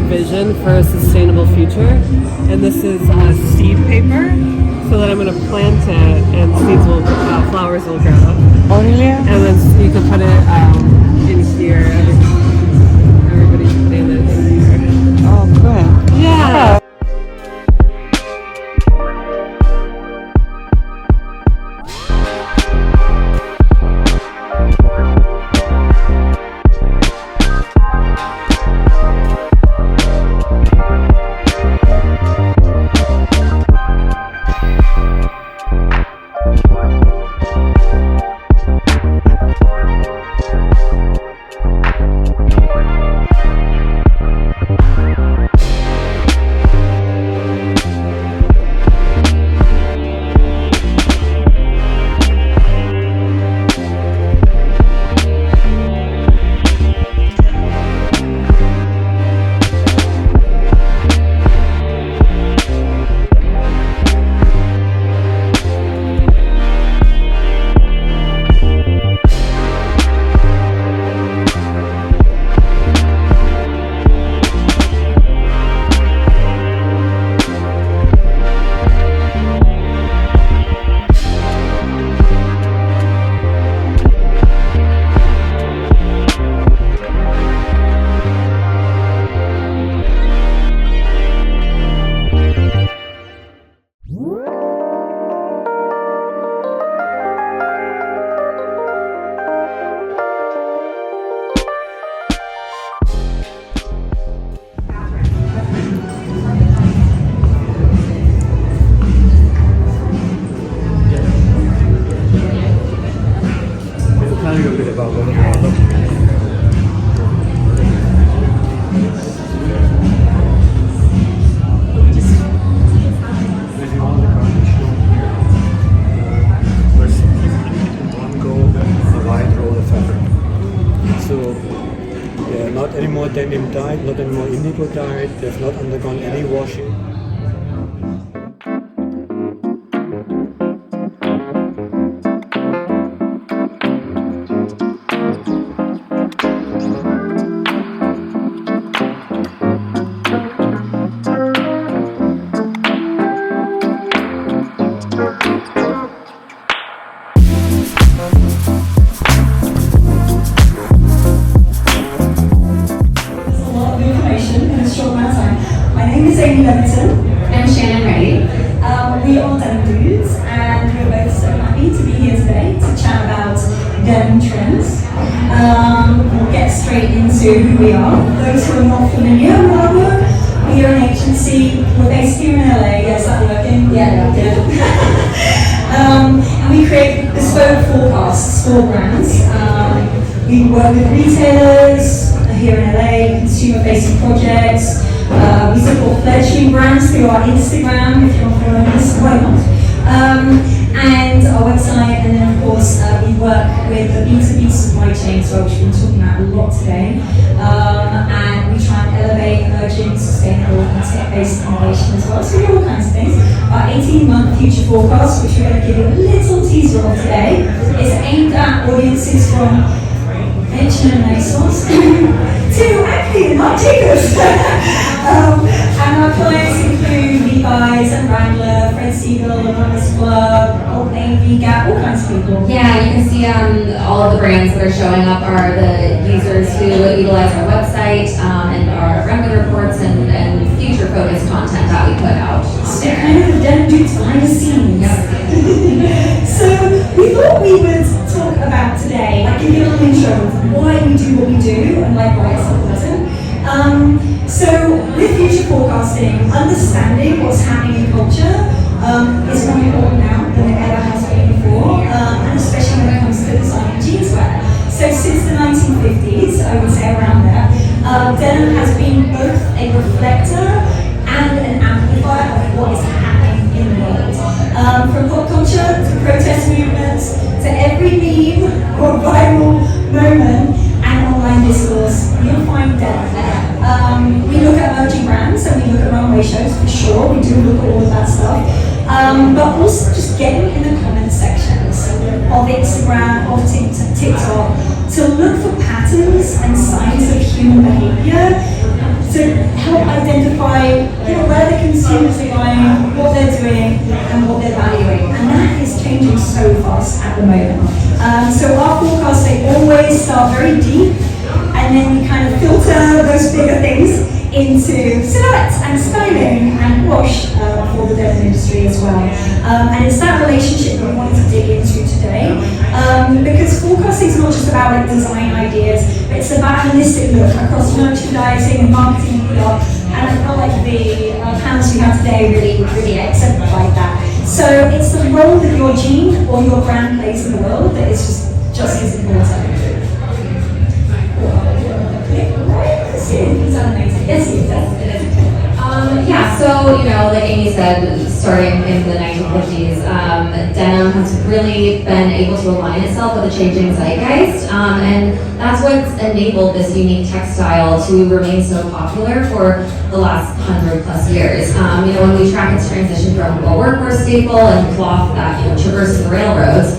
vision for a sustainable future, and this is seed paper, so that I'm going to plant it and seeds will, flowers will grow. Oh really? And then you can put it in here. Everybody's putting it in here. Oh good. Yeah. Not any more denim dyed, not any more indigo dyed, they've not undergone any washing. I'm Shannon Ray. We are denim dudes, and we're both so happy to be here today to chat about denim trends. We'll get straight into who we are. Those who are not familiar with our work, we are an agency. We're based here in LA. Is that working? Yeah, and we create bespoke forecasts for brands. We work with retailers, here in LA, consumer-facing projects. We support fledgling brands through our Instagram, if you're not following us, why not? And our website, and then of course we work with the B2B supply chain, so which we've been talking about a lot today. And we try and elevate emerging, sustainable and tech-based innovation as well. So we do all kinds of things. Our 18-month future forecast, which we're going to give you a little teaser of today, is aimed at audiences from H&M-ASOS to actually not takers. And our clients include Levi's and Wrangler, Fred Segal, Anonymous Club, Old Navy, Gap, all kinds of people. Yeah, you can see all of the brands that are showing up are the users who utilize our website and our runway reports and future-focused content that we put out. So kind of the denim dudes behind the scenes. Yep. So we thought we would talk about today, like give you a little intro of why we do what we do and like why it's so important. So with future forecasting, understanding what's happening in culture is more important now than it ever has been before, and especially when it comes to designing jeanswear. So since the 1950s, I would say around there, denim has been both a reflector and an amplifier of what is happening in the world. From pop culture to protest movements to every meme or viral moment and online discourse, you'll find denim there. We look at emerging brands and we look at runway shows for sure, we do look at all of that stuff. But also just getting in the comment sections of Instagram, of TikTok, to look for patterns and signs of human behavior to help identify where the consumers are going, what they're doing, and what they're valuing. And that is changing so fast at the moment. So our forecasts, they always start very deep, and then we kind of filter those bigger things into silhouettes and styling and wash for the denim industry as well. And it's that relationship that we wanted to dig into today, because forecasting is not just about like design ideas, but it's about a holistic look across merchandising and marketing and PR. And I felt like the panels we have today really exemplified that. So it's the role that your jean or your brand plays in the world that is just as important. Yeah, so, like Amy said, starting in the 1950s, denim has really been able to align itself with a changing zeitgeist, and that's what's enabled this unique textile to remain so popular for the last 100+ years. When we track its transition from a workwear staple and cloth that, traversed the railroads,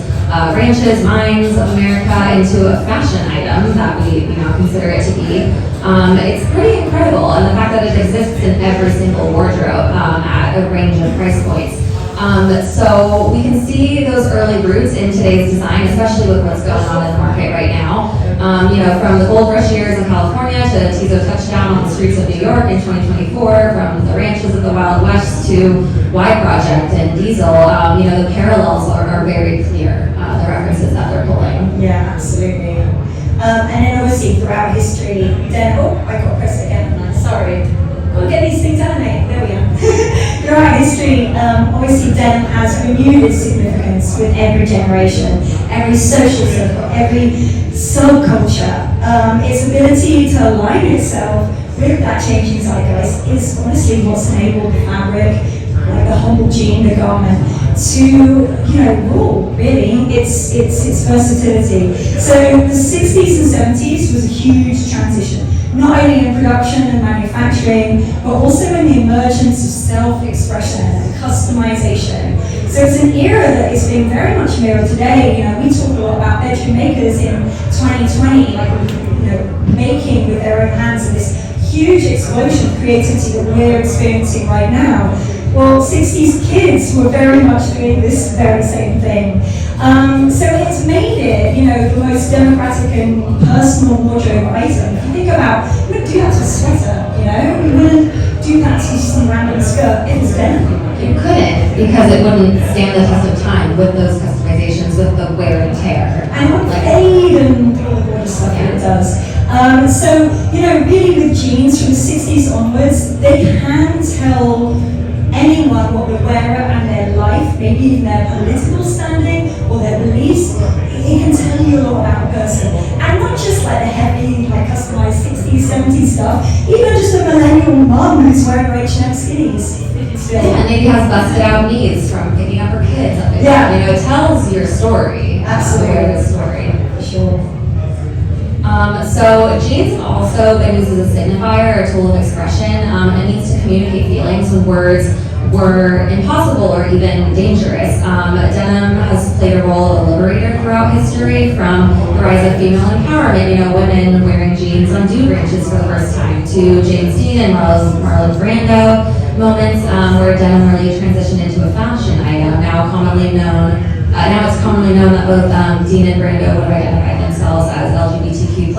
ranches, mines of America into a fashion item that we consider it to be. It's pretty incredible, and the fact that it exists in every single wardrobe at a range of price points. So we can see those early roots in today's design, especially with what's going on in the market right now. From the gold rush years in California to Tizo touchdown on the streets of New York in 2024, from the ranches of the Wild West to Y Project and Diesel, the parallels are very clear, the references that they're pulling. Yeah, absolutely. And then obviously throughout history, I got pressed again, sorry. Gotta get these things animated, there we are. Throughout history, obviously denim has renewed its significance with every generation, every social circle, every subculture. Its ability to align itself with that changing zeitgeist is honestly what's enabled the fabric, like the humble jean, the garment, to rule. Really, it's versatility. So the 60s and 70s was a huge transition, not only in production and manufacturing, but also in the emergence of self-expression and customization. So it's an era that is being very much mirrored today. We talk a lot about bedroom makers in 2020, making with their own hands, and this huge explosion of creativity that we're experiencing right now. Well, 60s kids were very much doing this very same thing. So it's made it, the most democratic and personal wardrobe item. If you think about, we wouldn't do that to a sweater, we wouldn't do that to some random skirt. It was denim. You couldn't, because it wouldn't stand the test of time with those customizations, with the wear and tear. And it would fade and all the gorgeous stuff that it does. So, really with jeans from the 60s onwards, they can tell anyone what the wearer and their life, maybe even their political standing or their beliefs, it can tell you a lot about a person. And not just like the heavy, like customized 60s, 70s stuff. Even just a millennial mum who's wearing her H&M skinnies. And maybe has busted out knees from picking up her kids. Yeah. You know, it tells your story. Absolutely. The story. For sure. So jeans have also been used as a signifier, a tool of expression, and needs to communicate feelings when words were impossible or even dangerous. Denim has played a role of a liberator throughout history, from the rise of female empowerment, you know, women wearing jeans on dew branches for the first time, to James Dean and Marlon Brando moments where denim really transitioned into a fashion item. Now it's commonly known that both Dean and Brando would identify themselves as LGBTQ+,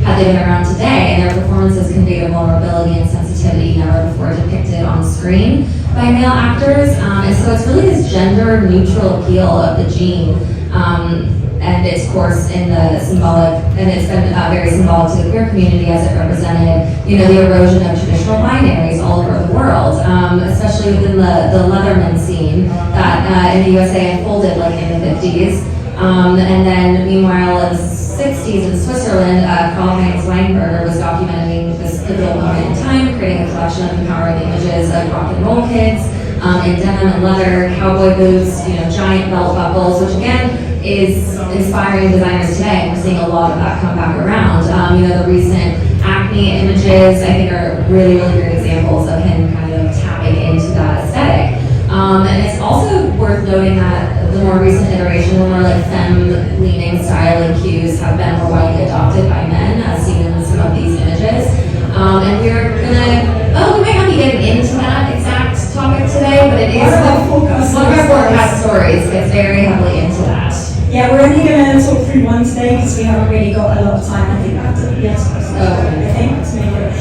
had they been around today, and their performances conveyed a vulnerability and sensitivity never before depicted on screen by male actors. And so it's really this gender-neutral appeal of the jean, and its course in the symbolic, and it's been very symbolic to the queer community as it represented, you know, the erosion of traditional binaries all over the world, especially within the Leatherman scene that in the USA unfolded like in the 50s. And then meanwhile in the 60s in Switzerland, Karl-Heinz Weinberger was documenting this pivotal moment in time, creating a collection of empowering images of rock and roll kids in denim and leather, cowboy boots, you know, giant belt buckles, which again is inspiring designers today. We're seeing a lot of that come back around. You know, the recent Acne images, I think, are really, really great examples of him kind of tapping into that aesthetic. And it's also worth noting that the more recent iteration, the more like femme-leaning styling cues have been more widely adopted by men, as seen in some of these images. And we're gonna, we might not be getting into that exact topic today, but it is one of our forecast stories gets very heavily into that. Yeah, we're only going to talk through one today because we haven't really got a lot of time. I think after the I think to make it.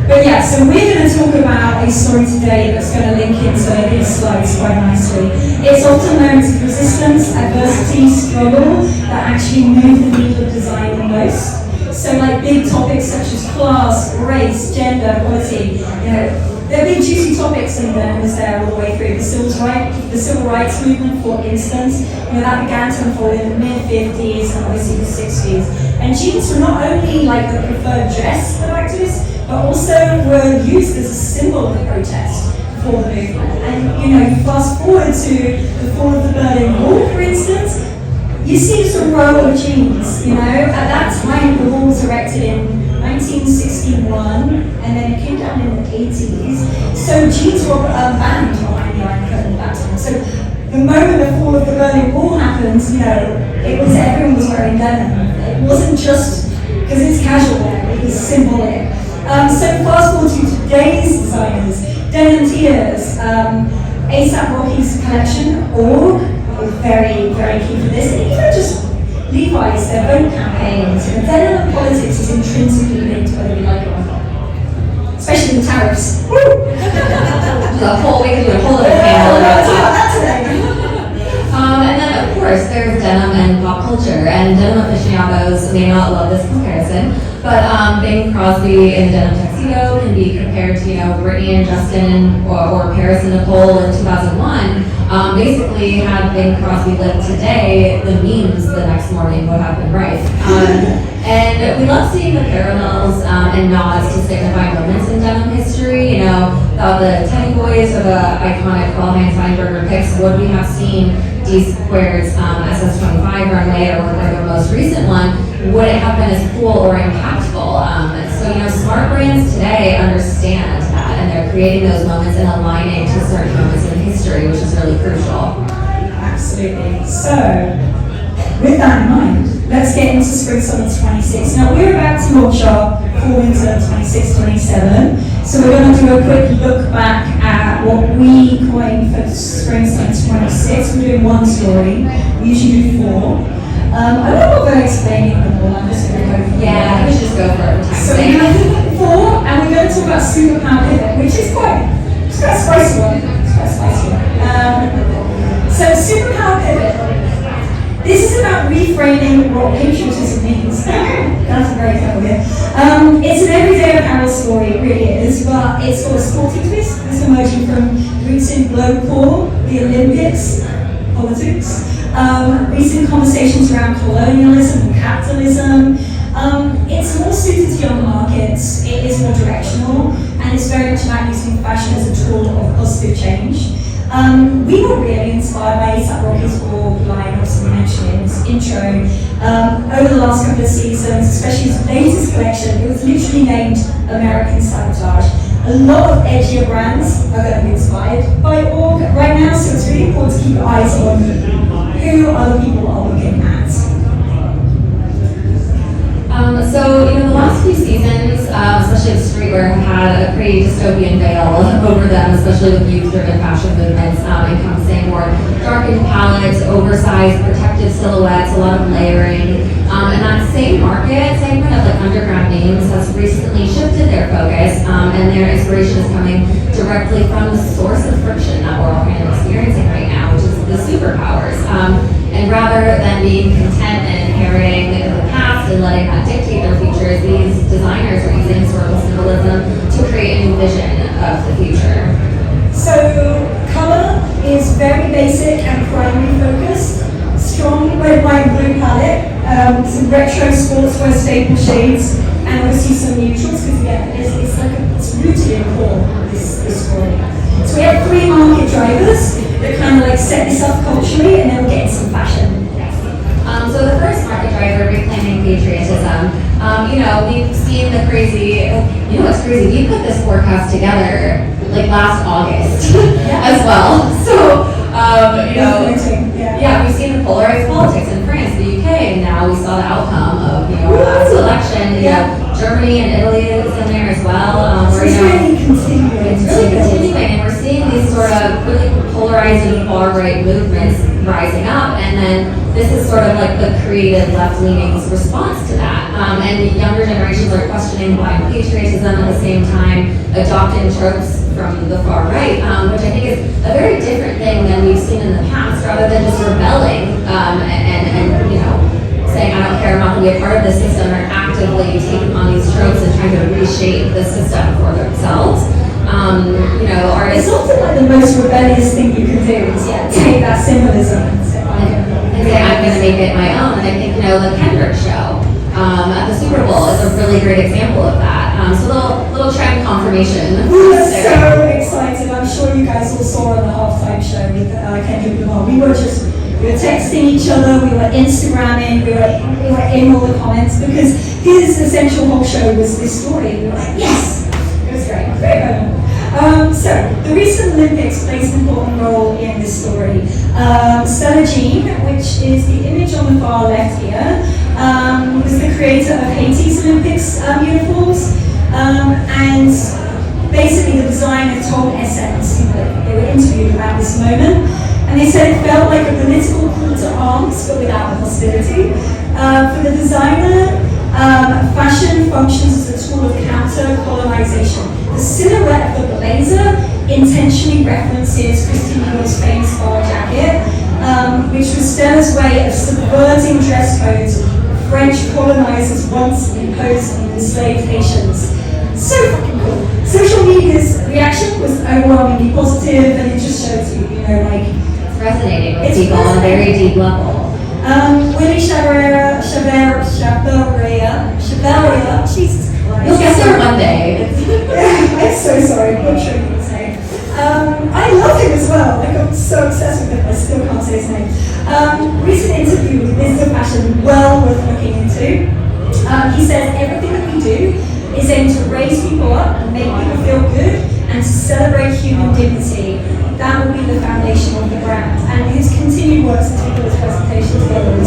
But yeah, so we're going to talk about a story today that's going to link into these slides quite nicely. It's often known as resistance, adversity, struggle that actually move the needle of design the most. So like big topics such as class, race, gender, equality, you know, there have been juicy topics in was there all the way through. The civil rights movement, for instance, you know, that began to unfold in the mid-50s and obviously the 60s. And jeans were not only like the preferred dress of activists, but also were used as a symbol of protest for the movement. And you know, you fast forward to the fall of the Berlin Wall, for instance, you see just a row of jeans, you know. At that time, the wall was erected in 1961, and then it came down in the 80s. So jeans were banned behind the Iron Curtain at that time. So the moment the fall of the Berlin Wall happened, you know, everyone was wearing denim. It wasn't just because it's casual wear, it was symbolic. So fast forward to today's designers, denim tears, ASAP Rocky's collection, org, is very, very key for this. And even just Levi's, their own campaigns. You know, denim and politics is intrinsically linked whether we like it or not. Especially the tariffs. Woo! We can do a whole other panel about that. And then of course there's denim and pop culture, and denim aficionados may not love this comparison, but Bing Crosby in a denim tuxedo can be compared to, you know, Britney and Justin or Paris and Nicole in 2001. Basically, had Bing Crosby lived today, the memes the next morning would have been rife. And we love seeing the parallels and nods to signify moments in denim history. You know, the Teddy Boys or the iconic Karl-Heinz Weinberger picks. Would we have seen D Squared's SS25 runway or their most recent one? Would it have been as cool or impactful? So, you know, smart brands today understand that, and they're creating those moments and aligning to certain moments in history, which is really crucial. Absolutely. So, with that in mind, let's get into Spring-Summer 26. Now, we're about to launch our Fall-Winter 26-27, so we're going to do a quick look back at what we coined for Spring-Summer 26. We're doing one story, we usually do four. I don't know about explaining them all, I'm just going to go for it. Yeah, we should just go for it. So we have four, and we're going to talk about superpower pivot, which is quite a spicy one. So superpower pivot. This is about reframing what patriotism means. That's very clever, yeah. It's an everyday apparel story, it really is, but it's got a sporty twist. It's emerging from roots in globe core, the Olympics, politics, Recent conversations around colonialism and capitalism. It's more suited to young markets, it is more directional, and it's very much about using fashion as a tool of positive change. We were really inspired by A$AP Rocky's org line, obviously mentioned in this intro. Over the last couple of seasons, especially his latest collection, it was literally named American Sabotage. A lot of edgier brands are going to be inspired by org right now, so it's really important to keep your eyes on who other people are looking at. So, the last few seasons, especially of streetwear, have had a pretty dystopian veil over them, especially with youth-driven fashion movements encompassing more darkened palettes, oversized protective silhouettes, a lot of layering. And that same market segment of underground names has recently shifted their focus, and their inspiration is coming directly from the source of friction that we're all kind of experiencing right now, which is the superpowers. And rather than being content and inheriting the past and letting that dictate their futures, these designers are using historical symbolism to create a new vision of the future. So, color is very basic and primary focused. Strong red, white, and blue palette, some retro sportswear staple shades, and obviously some neutrals, because again, it's rooted in core, this story. So we have three market drivers that kind of set this up culturally, and then we'll get into some fashion. So the first market driver, reclaiming patriotism. We've seen the crazy, what's crazy, we put this forecast together last August as well. So, we've seen the polarized politics in France, the UK, and now we saw the outcome of, our last election. Germany and Italy is in there as well. It's really continuing. And we're seeing these sort of really polarizing far-right movements rising up, and then this is sort of the creative left-leaning's response to that. And the younger generations are questioning black patriotism at the same time, adopting tropes from the far right, which I think is a very different thing than we've seen in the past, rather than just rebelling and saying, I don't care, I'm not going to be a part of this system, or actively taking on these tropes and trying to reshape the system for themselves. Artists... It's often the most rebellious thing you can do is take that symbolism and say, I'm going to make it my own. And I think, the Kendrick show at the Super Bowl is a really great example of that. So little trend confirmation. We were so excited. I'm sure you guys all saw on the halftime show with Kendrick Lamar. We were texting each other, we were Instagramming, we were in all the comments, because his essential whole show was this story. We were like, yes! It was great. Great moment. So, the recent Olympics plays an important role in this story. Stella Jean, which is the image on the far left here, was the creator of Haiti's Olympics uniforms, and basically the designer told Essence, they were interviewed about this moment, and they said it felt like a political call to arms, but without the hostility. For the designer, fashion functions as a tool of counter-colonization. The silhouette of the blazer intentionally references Christian Dior's famous bar jacket, which was Stella's way of subverting dress codes French colonizers once imposed on enslaved Haitians. So fucking cool. Social media's reaction was overwhelmingly positive, and it just shows you, it's resonating with people on a very deep level. Willie Chavarria, Jesus Christ. You'll get there one day. I'm so sorry, I'm not sure you can say. I love him as well, I'm so obsessed with him, I still can't say his name. Recent interview with Business of Fashion, well worth looking into. He says everything that we do is aimed to raise people up and make people feel good and to celebrate human dignity. That will be the foundation of the brand. And his continued work since we put his presentation together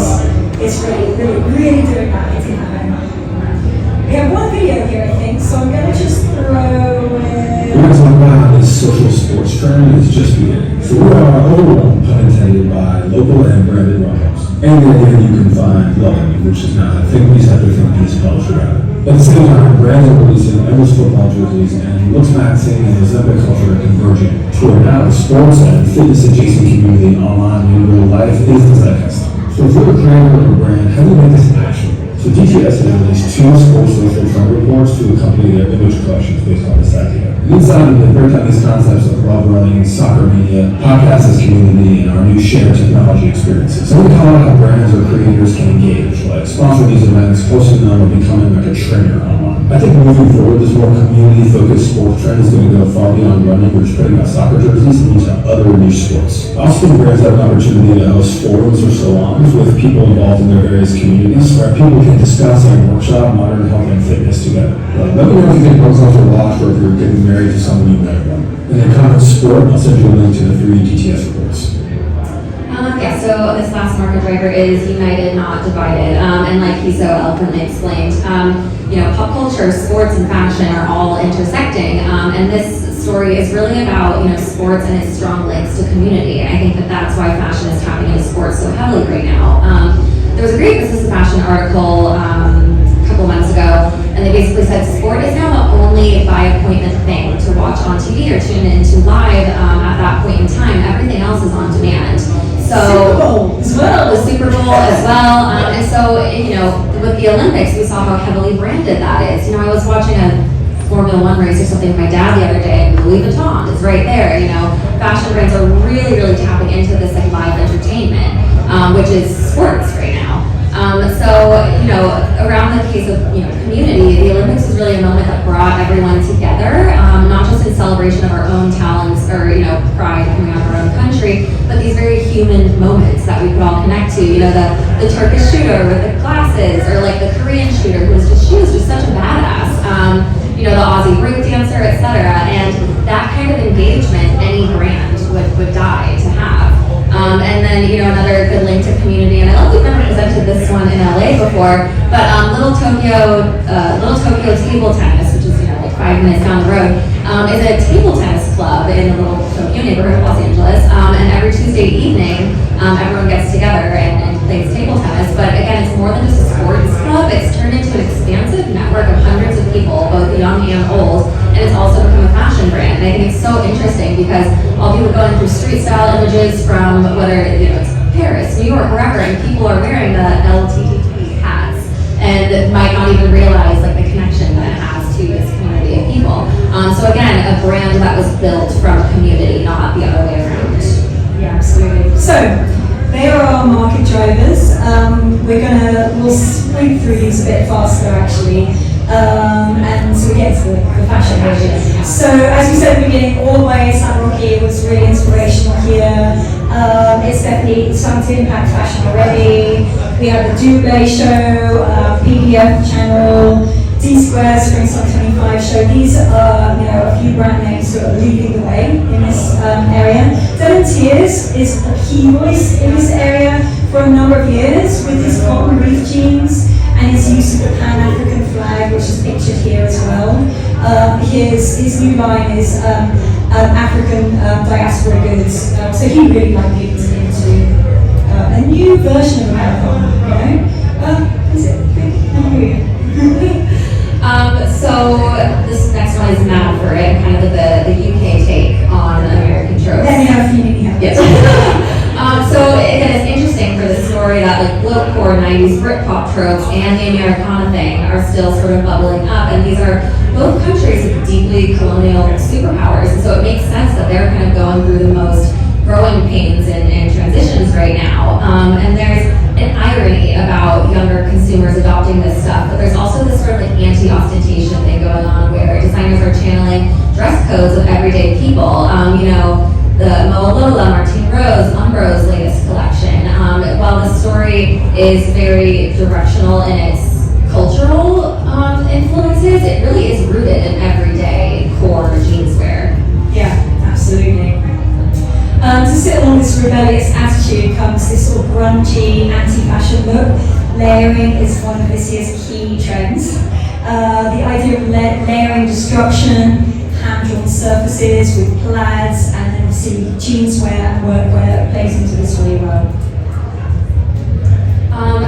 is really doing that, hitting that home. We have one video here, I think, so I'm going to just throw in... We're going to talk about how this social sports trend is just beginning. So we are overwhelmed, pun intended, by local and branded runners. And the idea that you can find loving, which is not a thing we just have to think piece culture out of. At the same time, brands are releasing endless football jerseys, and looks maxing and Ozempic culture are converging toward now the sports and fitness adjacent community online and in real life is the zeitgeist. So if you're a creator or a brand, how do you make this actionable? So So DTS has released 2 sports social trend reports to accompany their image collections based on this idea. And inside of it, they break down these concepts of love running, soccer mania, podcasts as community, and our new shared technology experiences. So we call out how brands or creators can engage, like sponsor these events, hosting them, or becoming like a trainer online. I think moving forward, this more community-focused sports trend is going to go far beyond running, which is putting out soccer jerseys and into other niche sports. I also think brands have an opportunity to host forums or salons with people involved in their various communities, where people can discuss and workshop modern health and fitness together. Let me know if you think proposals are lost or if you're getting married to someone you've never done. And then comment sport, I'll send you a link to the 3 DTS reports. Yeah, so this last market driver is united, not divided. And like he so eloquently explained, pop culture, sports, and fashion are all intersecting. And this story is really about, sports and its strong links to community. And I think that that's why fashion is tapping into sports so heavily right now. There was a great Business of Fashion article a couple months ago, and they basically said sport is now the only by appointment thing to watch on TV or tune into live at that point in time. Everything else is on demand. So Super Bowl as well. The Super Bowl as well. And so, with the Olympics, we saw how heavily branded that is. I was watching a Formula One race or something with my dad the other day, and Louis Vuitton is right there. Fashion brands are really, really tapping into this like live entertainment, which is sports right now. Around the case of community, the Olympics was really a moment that brought everyone together, not just in celebration of our own talents or pride coming out of our own country, but these very human moments that we could all connect to. The Turkish shooter with the glasses, or like the Korean shooter she was just such a badass. The Aussie break dancer, etc. And that kind of engagement, any brand would die to have. And then, another good link to community, and I love we've never presented this one in LA before, but Little Tokyo Table Tennis, which is, like 5 minutes down the road, is a table tennis club in the Little Tokyo neighborhood of Los Angeles, and every Tuesday evening, everyone gets together and plays table tennis, but again, it's more than just a sports club, it's turned into an expansive network of hundreds of people, both young and old, and it's also become a fashion brand. And I think it's so interesting because all people going through street style images from whether it's Paris, New York, wherever, and people are wearing the LTTT hats and might not even realize like the connection that it has to this community of people. So again, a brand that was built from community, not the other way around. Yeah, absolutely. So they are our market drivers. We'll sprint through these a bit faster actually. And so we get to the fashion version. So as we said at the beginning, all the way San Roque was really inspirational here. It's definitely starting to impact fashion already. We have the Double show, PDF channel, D-Square Spring Summer 25 show. These are a few brand names who are leading the way in this area. Denim Tears is a key voice in this area for a number of years with his cotton reef jeans and his use of the Pan-African flag, which is pictured here as well. His new line is African diaspora goods. So he really leaned into a new version of American, is it big? So this next one is Mad for It, kind of the UK take on American tropes. Then you have a few Yes. So again, it's interesting for this story that like bloatcore 90s Britpop tropes and the Americana thing are still sort of bubbling up, and these are both countries with deeply colonial superpowers, and so it makes sense that they're kind of going through the most growing pains and transitions right now. And there's an irony about younger consumers adopting this stuff, but there's also this sort of like anti-ostentation thing going on where designers are channeling dress codes of everyday people. The Moa Lola, Martine Rose, Umbro's latest collection. While the story is very directional in its cultural influences, it really is rooted in everyday core jeanswear. Yeah, absolutely. To sit along this rebellious attitude comes this sort of grungy, anti-fashion look. Layering is one of this year's key trends. The idea of layering destruction, hand-drawn surfaces with plaids, and then obviously jeanswear and workwear plays into this really well.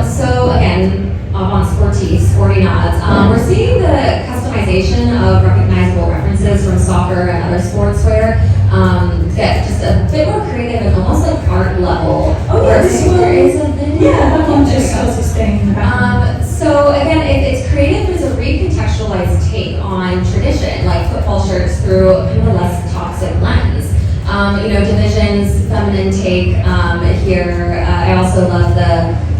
So again, on sporty nods, we're seeing the customization of recognizable references from soccer and other sportswear get just a bit more creative and almost like art level. Oh yeah, this one is a video. Yeah, that one just has this thing in the background. So again, it's creative, but it's a recontextualized take on tradition, like football shirts through kind of a less toxic lens. Division's feminine take here. I also love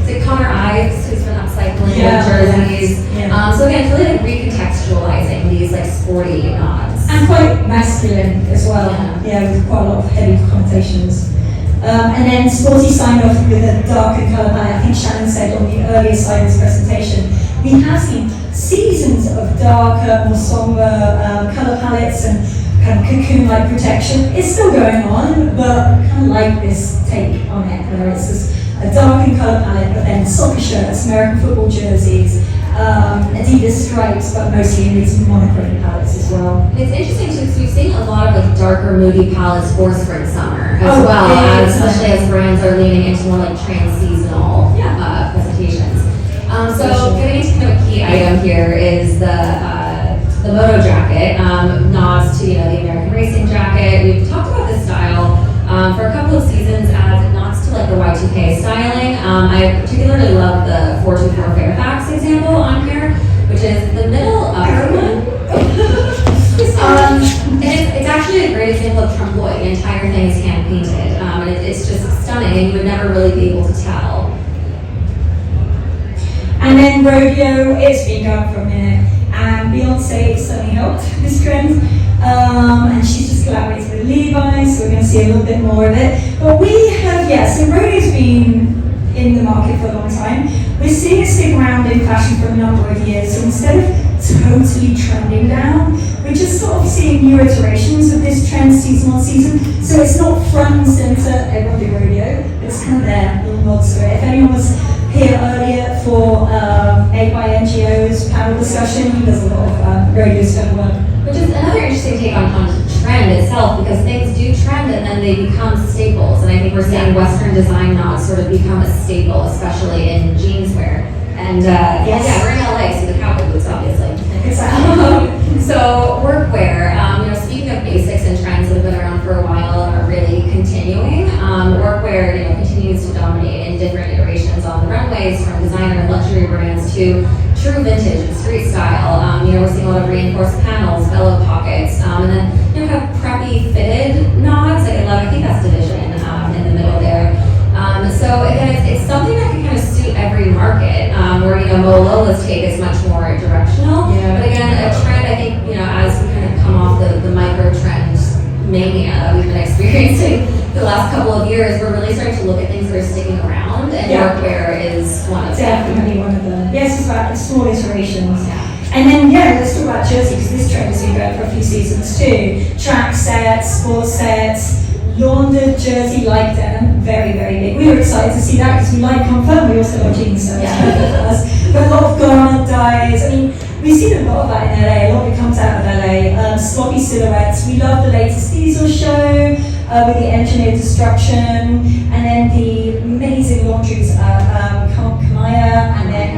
is it Connor Ives, who's been upcycling jerseys. Yeah. So again, it's really like recontextualizing these like sporty nods. And quite masculine as well. Yeah, with quite a lot of heavy connotations. And then Sporty signed off with a darker colour palette. I think Shannon said on the earlier side of this presentation, we have seen seasons of darker, more somber colour palettes and kind of cocoon-like protection. It's still going on, but I kind of like this take on it, where it's just a darkened colour palette, but then soccer shirts, American football jerseys, Adidas stripes, but mostly in these monochrome palettes as well. It's interesting too, because we've seen a lot of like darker, moody palettes for spring, summer as well, especially as brands are leaning into more like trans-seasonal presentations. So getting into kind of a key item here is the moto jacket, nods to the American racing jacket. We've talked about this style for a couple of seasons as it nods to like the Y2K styling. I particularly love the 424 Fairfax example on here, which is the middle upper one. And it's actually a great example of trompe l'oeil. The entire thing is hand painted, and it's just stunning, and you would never really be able to tell. And then rodeo, it's been going for a minute, and Beyonce certainly helped this trend. And she's just collaborated with Levi's, so we're going to see a little bit more of it. But we have, so rodeo's been in the market for a long time. We're seeing it stick around in fashion for a number of years, so instead of totally trending down, we're just sort of seeing new iterations of this trend season on season. So it's not front and center, everyone do rodeo, it's kind of there, little nods to it. If anyone was here earlier for Made by NGO's panel discussion, he does a lot of rodeo style work. Which is another interesting take on trend itself, because things do trend and then they become staples. And I think we're seeing Western design nods sort of become a staple, especially in jeanswear. And we're in LA, so the cowboy boots, obviously. So workwear, speaking of basics and trends that have been around for a while and are really continuing, workwear, continues to dominate in different iterations on the runways, from designer and luxury brands to true vintage and street style. We're seeing a lot of reinforced panels, bellow pockets, and then kind of preppy fitted nods. I think that's division in the middle there. So again, it's something that can kind of suit every market. Where Mo Lola's take is much more directional. But again, a trend, I think, as we kind of come off the micro trend mania that we've been experiencing the last couple of years, we're really starting to look at things that are sticking around, and workwear is one of them. Definitely one of them. Yes, it's about small iterations. And then, let's talk about jersey, because this trend has been going for a few seasons too. Track sets, sports sets, laundered jersey like denim, very, very big. We were excited to see that because we like comfort, we also like jeans, so it's perfect for us. But a lot of garment dyes, we've seen a lot of that in LA, a lot of it comes out of LA. Sloppy silhouettes, we love the latest diesel show with the engineered destruction, and then the amazing laundries, Kamaya, and then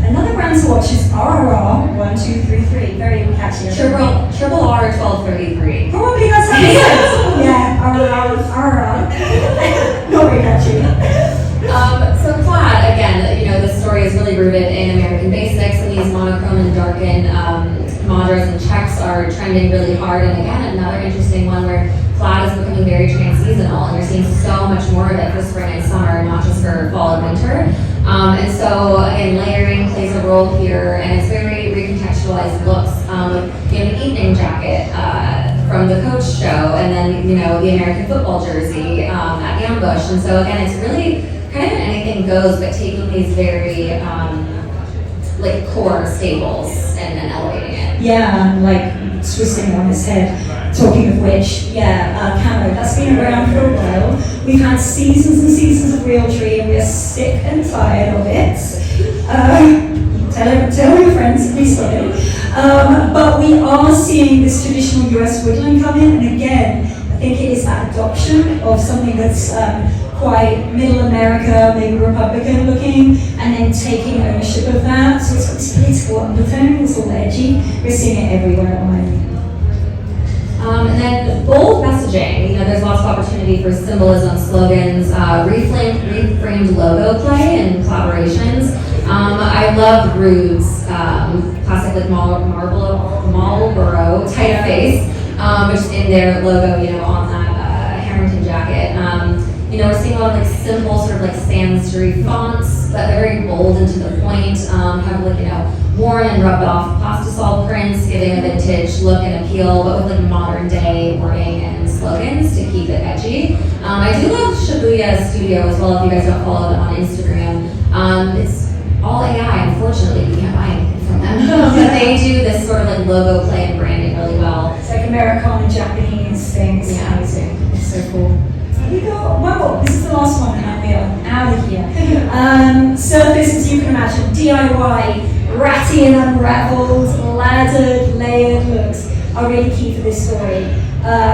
another brand to watch is RRR 1233, very catchy. Triple R 1233. Probably that's how it is. RRR. Not very catchy. So plaid, again, this story is really rooted in American basics, and these monochrome and darkened madras and checks are trending really hard. And again, another interesting one where plaid is becoming very trans-seasonal, and you're seeing so much more of it for spring and summer, not just for fall and winter. And so, again, layering plays a role here, and it's very recontextualized looks. With an evening jacket from the Coach show, and then the American football jersey at Ambush. And so again, it's really kind of an anything goes, but taking these very like core staples and then elevating it. Yeah, like twisting on his head. Talking of which, camo, that's been around for a while. We've had seasons and seasons of realtree, and we're sick and tired of it. Tell your friends, please stop it. But we are seeing this traditional US woodland come in, and again, I think it is that adoption of something that's quite middle America, maybe Republican looking, and then taking ownership of that. So it's got this political undertone, it's all edgy. We're seeing it everywhere online. And then bold messaging, there's lots of opportunity for symbolism, slogans, reframed logo play and collaborations. I love Rude's classic like Marlboro typeface, which is in their logo, you know, on that Harrington jacket. You know, we're seeing a lot of like simple sort of like sans serif fonts, but they're very bold and to the point. Kind of like, you know, worn and rubbed off plastisol prints, giving a vintage look and appeal, but with like modern day wording and slogans to keep it edgy. I do love Shibuya Studio as well, if you guys don't follow them on Instagram. It's all AI, unfortunately, you can't buy anything from them. But they do this sort of like logo play and branding really well. It's like American and Japanese things. Yeah, it's so cool. We got one more. This is the last one, and we are out of here. Surface, as you can imagine, DIY, ratty and unraveled, laddered, layered looks are really key for this story.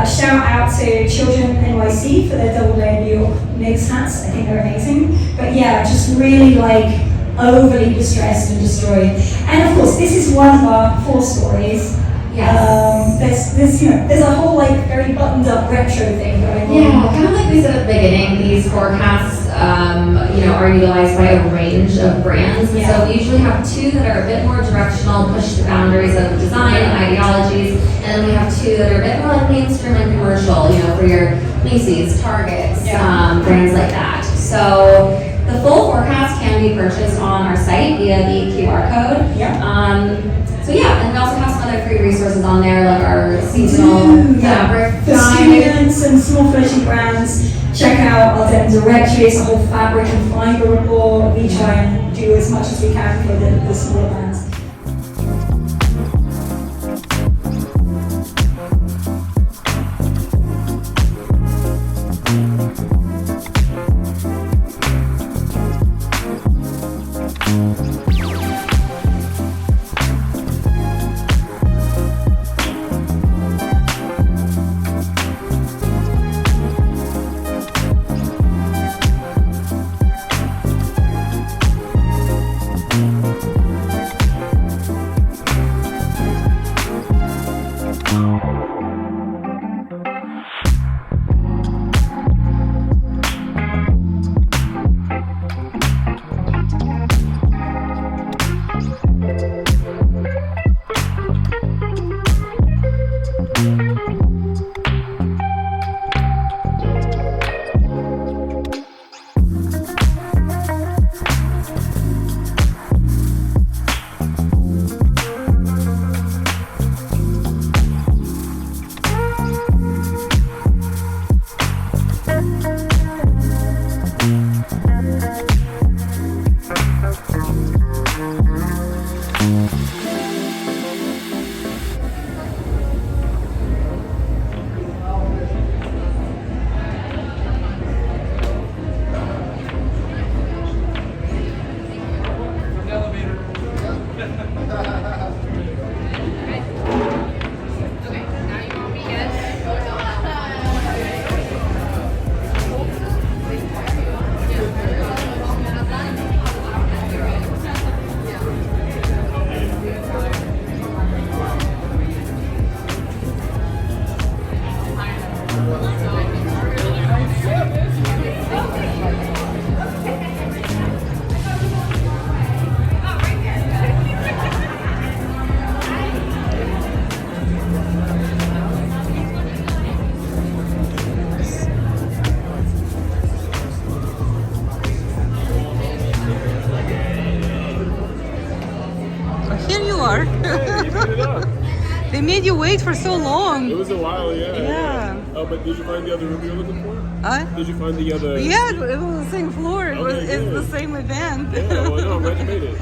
Shout out to Children NYC for their double layered New York Knicks hats. I think they're amazing. But yeah, just really like overly distressed and destroyed. And of course, this is one of our 4 stories. Yes. There's a whole like very buttoned up retro thing going on. Yeah, kind of like we said at the beginning, these forecasts, you know, are utilized by a range of brands. And so we usually have 2 that are a bit more directional, push the boundaries of design and ideologies, and then we have 2 that are a bit more like mainstream and commercial, you know, for your Macy's, Targets, brands like that. So the full forecast can be purchased on our site via the QR code. So yeah, and we also have some other free resources on there, like our seasonal fabric for guide. students and small fledgling brands. Check out our denim directory. It's a whole fabric and fiber report. We try and do as much as we can for the smaller brands. They made you wait for so long. It was a while, yeah. Yeah. Oh, but did you find the other room you were looking for? Did you find the other? Yeah, it was the same floor. Okay, It's good. the same event. Yeah, well, no, I'm glad you made it.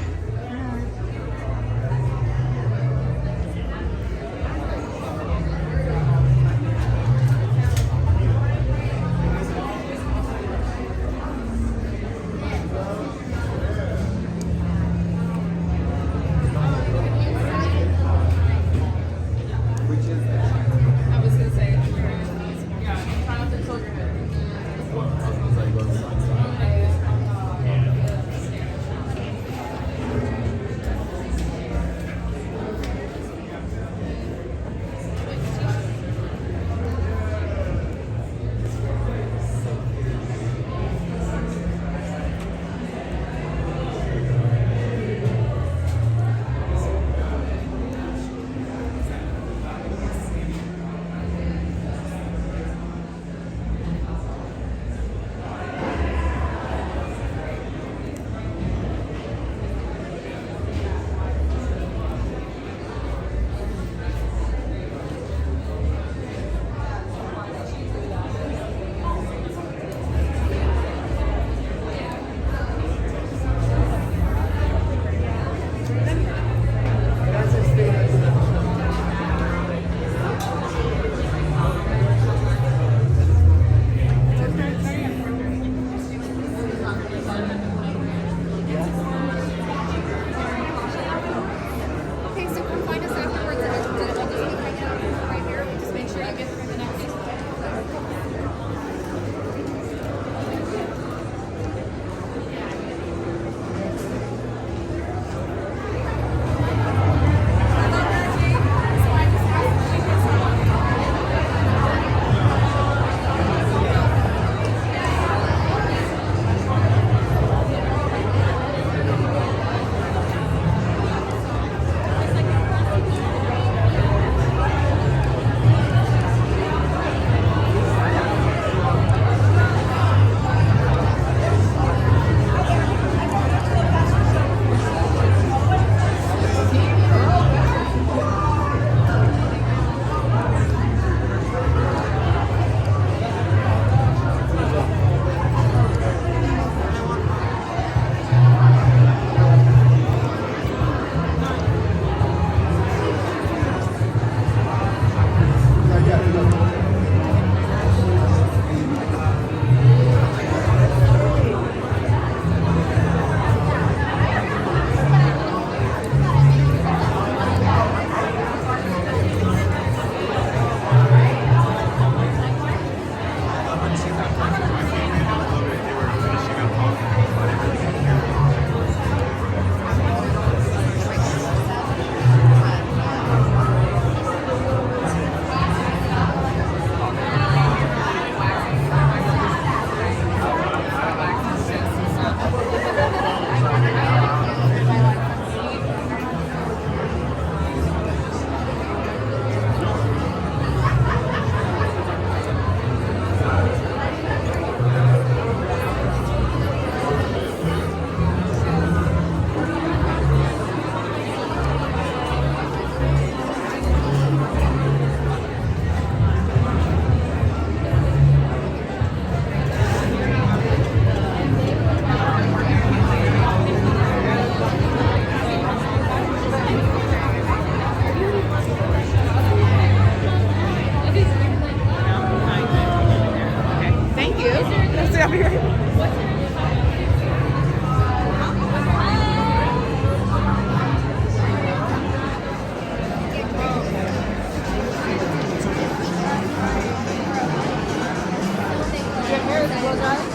blow dry?